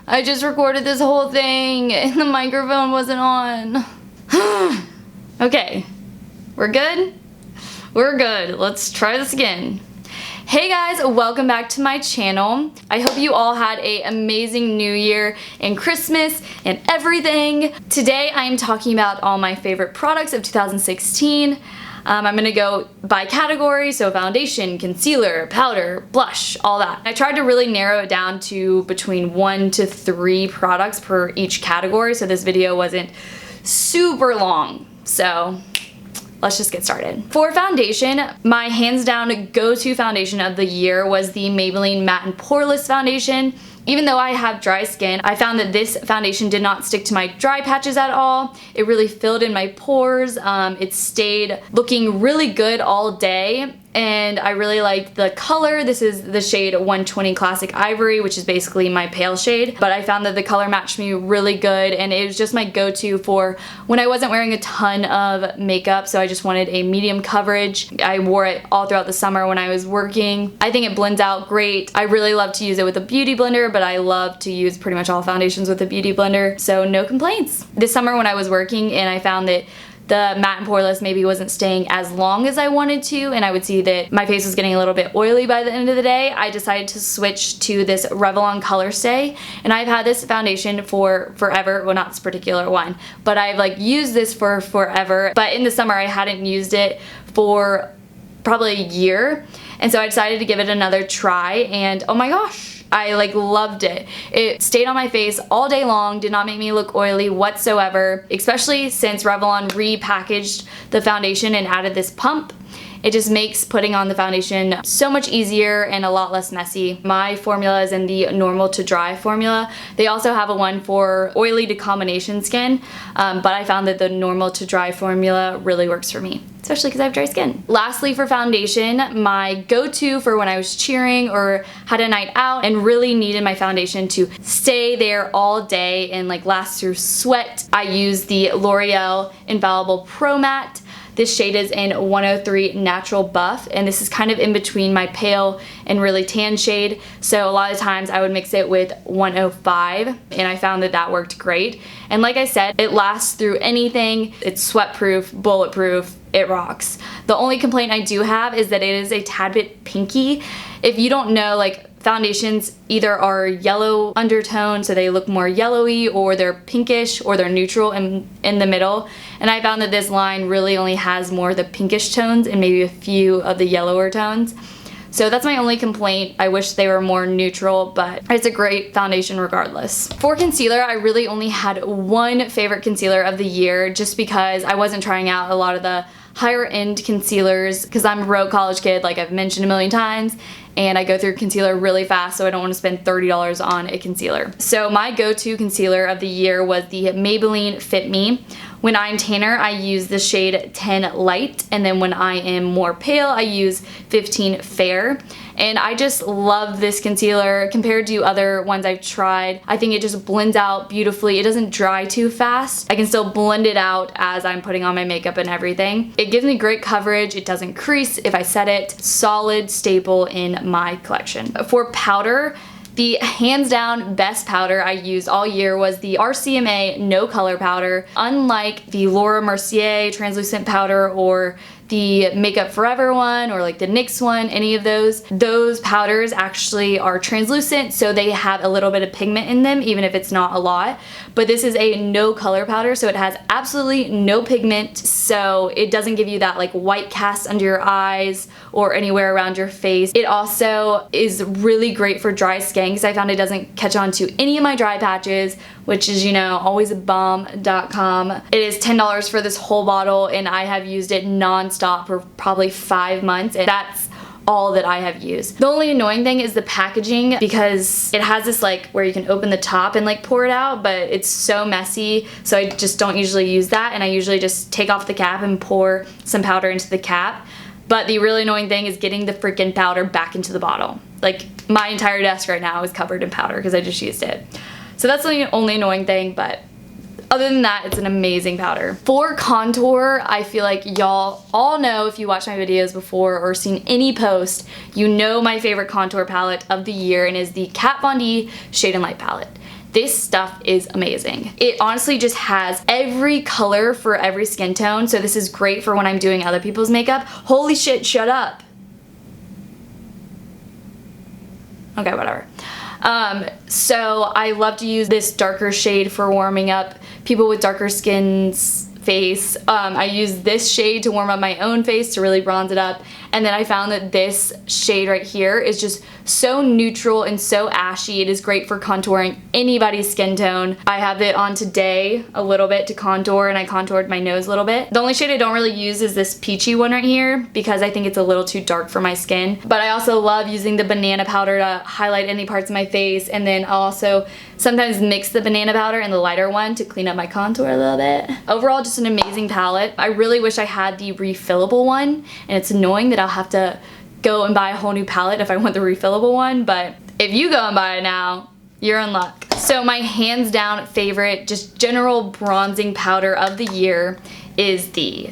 I just recorded this whole thing and the microphone wasn't on. Okay, we're good? We're good. Let's try this again. Hey guys, welcome back to my channel. I hope you all had an amazing New Year and Christmas and everything. Today I am talking about all my favorite products of 2016. I'm gonna go by category, so foundation, concealer, powder, blush, all that. I tried to really narrow it down to between 1 to 3 products per each category, so this video wasn't super long. So let's just get started. For foundation, my hands down go-to foundation of the year was the Maybelline Matte and Poreless foundation. Even though I have dry skin, I found that this foundation did not stick to my dry patches at all. It really filled in my pores. It stayed looking really good all day. And I really liked the color. This is the shade 120 Classic Ivory, which is basically my pale shade. But I found that the color matched me really good, and it was just my go-to for when I wasn't wearing a ton of makeup, so I just wanted a medium coverage. I wore it all throughout the summer when I was working. I think it blends out great. I really love to use it with a beauty blender, but I love to use pretty much all foundations with a beauty blender, so no complaints. This summer when I was working and I found that the matte and poreless maybe wasn't staying as long as I wanted to, and I would see that my face was getting a little bit oily by the end of the day, I decided to switch to this Revlon Colorstay. And I've had this foundation for forever. Well, not this particular one, but I've like used this for forever. But in the summer I hadn't used it for probably a year, and so I decided to give it another try, and oh my gosh, I like loved it. It stayed on my face all day long, did not make me look oily whatsoever, especially since Revlon repackaged the foundation and added this pump. It just makes putting on the foundation so much easier and a lot less messy. My formula is in the normal to dry formula. They also have a one for oily to combination skin, but I found that the normal to dry formula really works for me, especially because I have dry skin. Lastly, for foundation, my go-to for when I was cheering or had a night out and really needed my foundation to stay there all day and like last through sweat, I use the Loreal Infallible Pro Matte. This shade is in 103 Natural Buff, and this is kind of in between my pale and really tan shade, so a lot of times I would mix it with 105, and I found that that worked great. And like I said, it lasts through anything. It's sweat-proof, bulletproof, it rocks. The only complaint I do have is that it is a tad bit pinky. If you don't know, like, foundations either are yellow undertone, so they look more yellowy, or they're pinkish, or they're neutral in the middle. And I found that this line really only has more of the pinkish tones and maybe a few of the yellower tones. So that's my only complaint. I wish they were more neutral, but it's a great foundation regardless. For concealer, I really only had one favorite concealer of the year, just because I wasn't trying out a lot of the higher end concealers, because I'm a broke college kid, like I've mentioned a million times, and I go through concealer really fast, so I don't want to spend $30 on a concealer. So my go-to concealer of the year was the Maybelline Fit Me. When I'm tanner, I use the shade 10 Light, and then when I am more pale, I use 15 Fair. And I just love this concealer compared to other ones I've tried. I think it just blends out beautifully. It doesn't dry too fast. I can still blend it out as I'm putting on my makeup and everything. It gives me great coverage. It doesn't crease if I set it. Solid staple in my collection. For powder, the hands down best powder I used all year was the RCMA No Color Powder. Unlike the Laura Mercier translucent powder or the Makeup Forever one or like the NYX one, any of those powders actually are translucent, so they have a little bit of pigment in them even if it's not a lot. But this is a no color powder, so it has absolutely no pigment, so it doesn't give you that like white cast under your eyes or anywhere around your face. It also is really great for dry skin because I found it doesn't catch on to any of my dry patches, which is, you know, always a bomb.com. It is $10 for this whole bottle, and I have used it non-stop for probably 5 months, and that's all that I have used. The only annoying thing is the packaging, because it has this like where you can open the top and like pour it out, but it's so messy, so I just don't usually use that, and I usually just take off the cap and pour some powder into the cap. But the really annoying thing is getting the freaking powder back into the bottle. Like, my entire desk right now is covered in powder because I just used it. So that's the only annoying thing, but other than that, it's an amazing powder. For contour, I feel like y'all all know, if you watched my videos before or seen any post, you know my favorite contour palette of the year, and is the Kat Von D Shade and Light palette. This stuff is amazing. It honestly just has every color for every skin tone, so this is great for when I'm doing other people's makeup. Holy shit, shut up. Okay, whatever. So I love to use this darker shade for warming up people with darker skin's face. I use this shade to warm up my own face to really bronze it up, and then I found that this shade right here is just so neutral and so ashy. It is great for contouring anybody's skin tone. I have it on today a little bit to contour, and I contoured my nose a little bit. The only shade I don't really use is this peachy one right here because I think it's a little too dark for my skin, but I also love using the banana powder to highlight any parts of my face, and then I'll also sometimes mix the banana powder and the lighter one to clean up my contour a little bit. Overall, just an amazing palette. I really wish I had the refillable one, and it's annoying that I'll have to go and buy a whole new palette if I want the refillable one, but if you go and buy it now, you're in luck. So my hands down favorite, just general bronzing powder of the year is the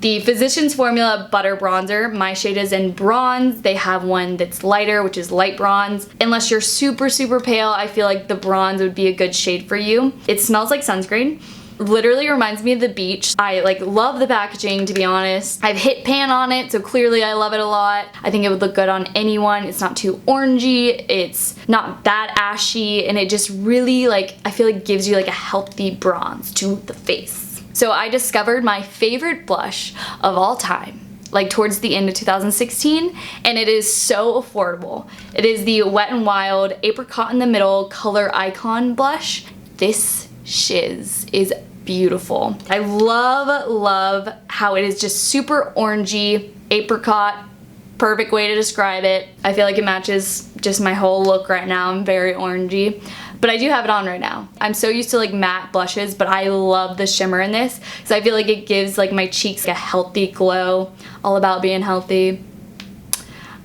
the Physicians Formula Butter Bronzer. My shade is in bronze. They have one that's lighter, which is light bronze. Unless you're super, super pale, I feel like the bronze would be a good shade for you. It smells like sunscreen. Literally reminds me of the beach. I love the packaging, to be honest. I've hit pan on it, so clearly I love it a lot. I think it would look good on anyone. It's not too orangey, it's not that ashy, and it just really I feel like gives you a healthy bronze to the face. So I discovered my favorite blush of all time towards the end of 2016, and it is so affordable. It is the Wet n Wild Apricot in the Middle ColorIcon blush. This shiz is beautiful. I love how it is just super orangey, apricot, perfect way to describe it. I feel like it matches just my whole look right now. I'm very orangey, but I do have it on right now. I'm so used to matte blushes, but I love the shimmer in this because I feel like it gives my cheeks a healthy glow. All about being healthy.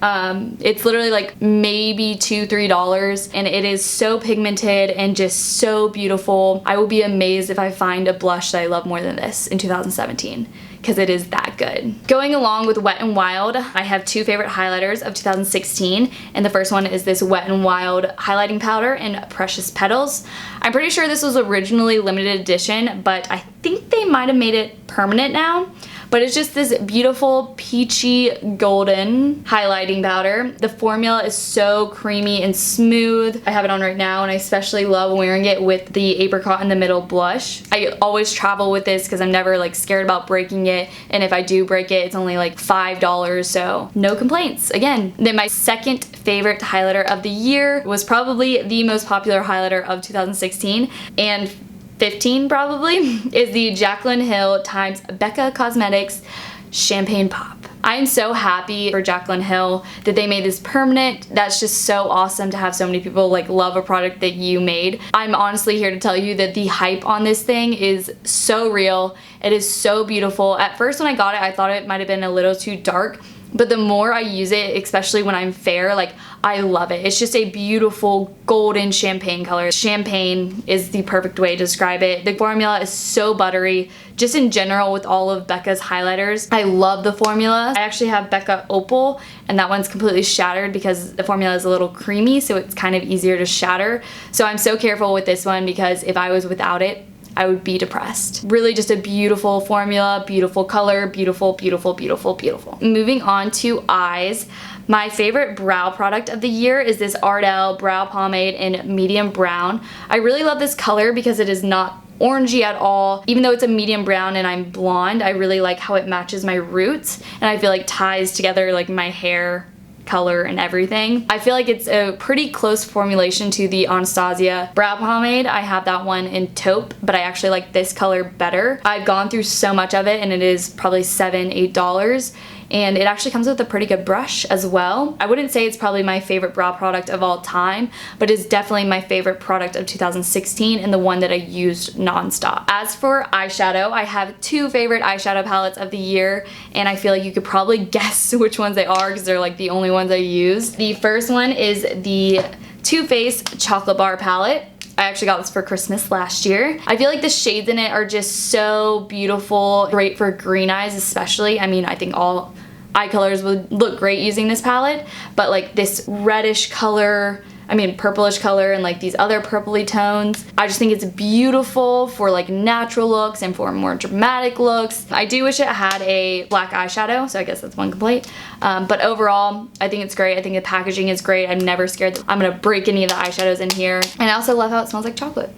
It's literally maybe $2-3, and it is so pigmented and just so beautiful. I will be amazed if I find a blush that I love more than this in 2017 because it is that good. Going along with Wet n Wild, I have two favorite highlighters of 2016, and the first one is this Wet n Wild highlighting powder in Precious Petals. I'm pretty sure this was originally limited edition, but I think they might have made it permanent now. But it's just this beautiful peachy golden highlighting powder. The formula is so creamy and smooth. I have it on right now, and I especially love wearing it with the Apricot in the Middle blush. I always travel with this because I'm never scared about breaking it, and if I do break it, it's only $5, so no complaints again. Then my second favorite highlighter of the year was probably the most popular highlighter of 2016 and 15 probably, is the Jaclyn Hill times Becca Cosmetics Champagne Pop. I am so happy for Jaclyn Hill that they made this permanent. That's just so awesome to have so many people love a product that you made. I'm honestly here to tell you that the hype on this thing is so real. It is so beautiful. At first when I got it, I thought it might have been a little too dark, but the more I use it, especially when I'm fair, I love it. It's just a beautiful golden champagne color. Champagne is the perfect way to describe it. The formula is so buttery. Just in general with all of Becca's highlighters, I love the formula. I actually have Becca Opal, and that one's completely shattered because the formula is a little creamy, so it's kind of easier to shatter. So I'm so careful with this one because if I was without it, I would be depressed. Really just a beautiful formula, beautiful color, beautiful, beautiful, beautiful, beautiful. Moving on to eyes. My favorite brow product of the year is this Ardell brow pomade in medium brown. I really love this color because it is not orangey at all. Even though it's a medium brown and I'm blonde, I really like how it matches my roots, and I feel ties together my hair color and everything. I feel like it's a pretty close formulation to the Anastasia brow pomade. I have that one in taupe, but I actually like this color better. I've gone through so much of it, and it is probably $7-8, and it actually comes with a pretty good brush as well. I wouldn't say it's probably my favorite brow product of all time, but it's definitely my favorite product of 2016 and the one that I used nonstop. As for eyeshadow, I have two favorite eyeshadow palettes of the year, and I feel like you could probably guess which ones they are because they're the only ones I use. The first one is the Too Faced Chocolate Bar palette. I actually got this for Christmas last year. I feel like the shades in it are just so beautiful, great for green eyes especially. I mean, I think all eye colors would look great using this palette, but this reddish color, I mean, purplish color and like these other purpley tones. I just think it's beautiful for like natural looks and for more dramatic looks. I do wish it had a black eyeshadow, so I guess that's one complaint. But overall, I think it's great. I think the packaging is great. I'm never scared that I'm gonna break any of the eyeshadows in here. And I also love how it smells like chocolate,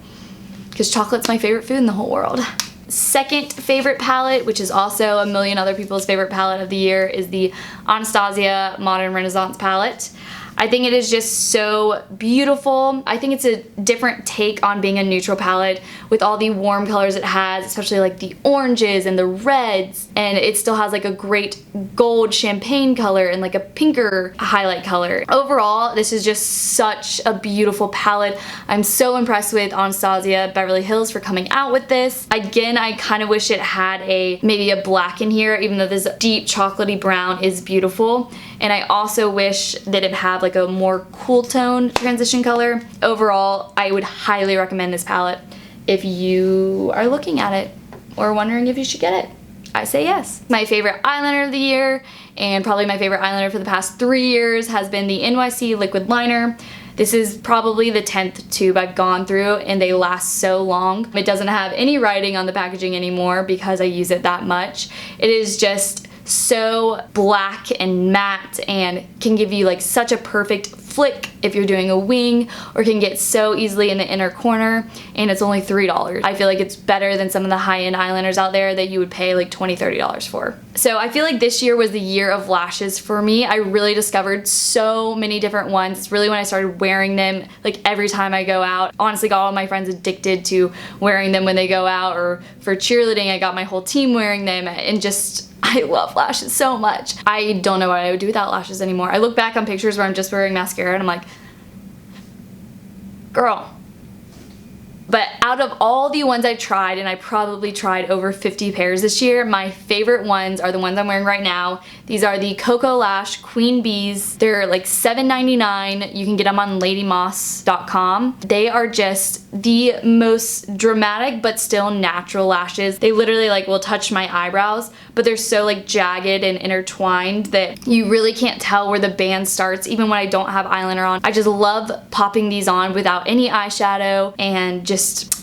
because chocolate's my favorite food in the whole world. Second favorite palette, which is also a million other people's favorite palette of the year, is the Anastasia Modern Renaissance palette. I think it is just so beautiful. I think it's a different take on being a neutral palette with all the warm colors it has, especially like the oranges and the reds, and it still has like a great gold champagne color and like a pinker highlight color. Overall, this is just such a beautiful palette. I'm so impressed with Anastasia Beverly Hills for coming out with this. Again, I kind of wish it had maybe a black in here, even though this deep chocolatey brown is beautiful. And I also wish that it had like a more cool tone transition color. Overall, I would highly recommend this palette if you are looking at it or wondering if you should get it. I say yes. My favorite eyeliner of the year, and probably my favorite eyeliner for the past 3 years, has been the NYC Liquid Liner. This is probably the 10th tube I've gone through, and they last so long. It doesn't have any writing on the packaging anymore because I use it that much. It is just so black and matte and can give you like such a perfect flick if you're doing a wing, or can get so easily in the inner corner, and it's only $3. I feel like it's better than some of the high-end eyeliners out there that you would pay like $20, $30 for. So I feel like this year was the year of lashes for me. I really discovered so many different ones. It's really when I started wearing them like every time I go out. Honestly, got all my friends addicted to wearing them when they go out, or for cheerleading I got my whole team wearing them, and just I love lashes so much. I don't know what I would do without lashes anymore. I look back on pictures where I'm just wearing mascara and I'm like, girl. But out of all the ones I've tried, and I probably tried over 50 pairs this year, my favorite ones are the ones I'm wearing right now. These are the Koko Lash Queen Bees. They're like $7.99. You can get them on ladymoss.com. They are just the most dramatic but still natural lashes. They literally like will touch my eyebrows, but they're so like jagged and intertwined that you really can't tell where the band starts even when I don't have eyeliner on. I just love popping these on without any eyeshadow and just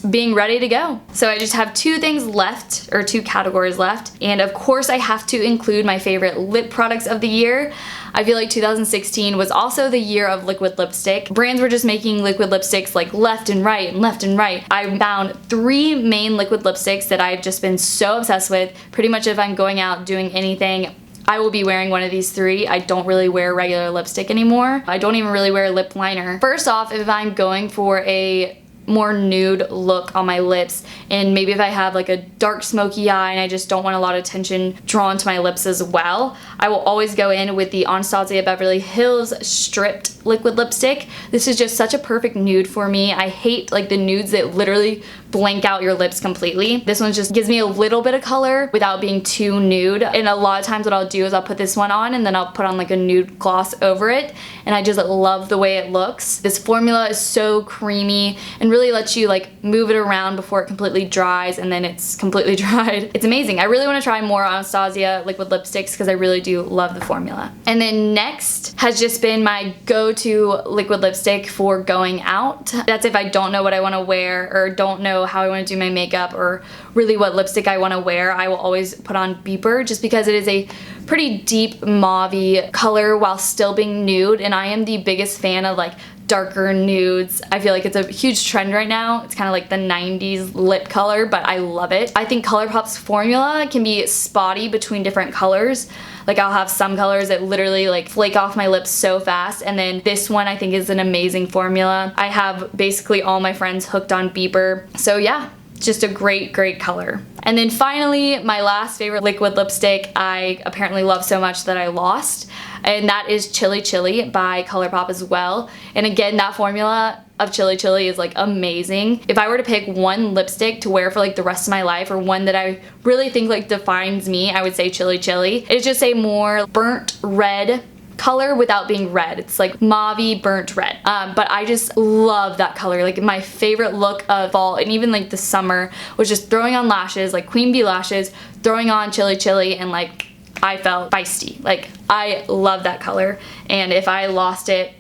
being ready to go. So I just have two things left, or two categories left, and of course I have to include my favorite lip products of the year. I feel like 2016 was also the year of liquid lipstick. Brands were just making liquid lipsticks like left and right and left and right. I found 3 main liquid lipsticks that I've just been so obsessed with. Pretty much if I'm going out doing anything, I will be wearing one of these 3. I don't really wear regular lipstick anymore. I don't even really wear lip liner. First off, if I'm going for a more nude look on my lips, and maybe if I have like a dark smoky eye and I just don't want a lot of attention drawn to my lips as well, I will always go in with the Anastasia Beverly Hills Stripped liquid lipstick. This is just such a perfect nude for me. I hate like the nudes that literally blank out your lips completely. This one just gives me a little bit of color without being too nude, and a lot of times what I'll do is I'll put this one on and then I'll put on like a nude gloss over it, and I just love the way it looks. This formula is so creamy and really lets you like move it around before it completely dries, and then it's completely dried. It's amazing. I really want to try more Anastasia liquid lipsticks because I really do love the formula. And then next has just been my go-to liquid lipstick for going out. That's if I don't know what I want to wear or don't know how I want to do my makeup or really what lipstick I want to wear. I will always put on Beeper just because it is a pretty deep mauve-y color while still being nude, and I am the biggest fan of like darker nudes. I feel like it's a huge trend right now. It's kind of like the 90s lip color, but I love it. I think Colourpop's formula can be spotty between different colors. Like I'll have some colors that literally like flake off my lips so fast, and then this one I think is an amazing formula. I have basically all my friends hooked on Beeper. So yeah, just a great color. And then finally, my last favorite liquid lipstick I apparently love so much that I lost, and that is Chili Chili by Colourpop as well. And again, that formula of Chili Chili is like amazing. If I were to pick one lipstick to wear for like the rest of my life, or one that I really think like defines me, I would say Chili Chili. It's just a more burnt red color without being red. It's like mauve burnt red, but I just love that color. Like my favorite look of fall and even like the summer was just throwing on lashes, like queen bee lashes, throwing on Chili Chili, and like I felt feisty. Like I love that color, and if I lost it,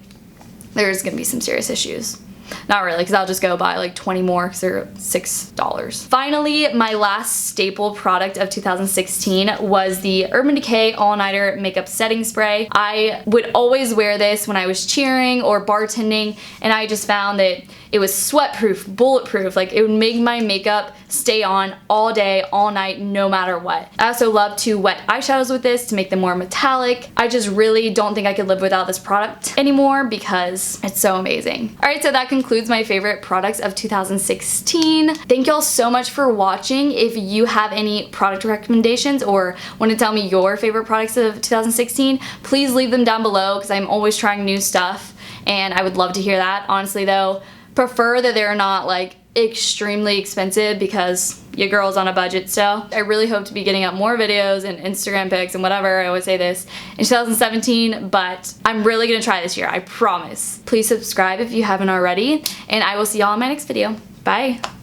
there's gonna be some serious issues. Not really, because I'll just go buy like 20 more because they're $6. Finally, my last staple product of 2016 was the Urban Decay All-Nighter Makeup Setting Spray. I would always wear this when I was cheering or bartending, and I just found that it was sweat-proof, bulletproof. Like, it would make my makeup stay on all day, all night, no matter what. I also love to wet eyeshadows with this to make them more metallic. I just really don't think I could live without this product anymore because it's so amazing. Alright, so that concludes my favorite products of 2016. Thank y'all so much for watching. If you have any product recommendations or want to tell me your favorite products of 2016, please leave them down below because I'm always trying new stuff and I would love to hear that. Honestly though, prefer that they're not like extremely expensive because your girl's on a budget still. I really hope to be getting up more videos and Instagram pics and whatever, I always say this, in 2017, but I'm really gonna try this year, I promise. Please subscribe if you haven't already, and I will see y'all in my next video. Bye.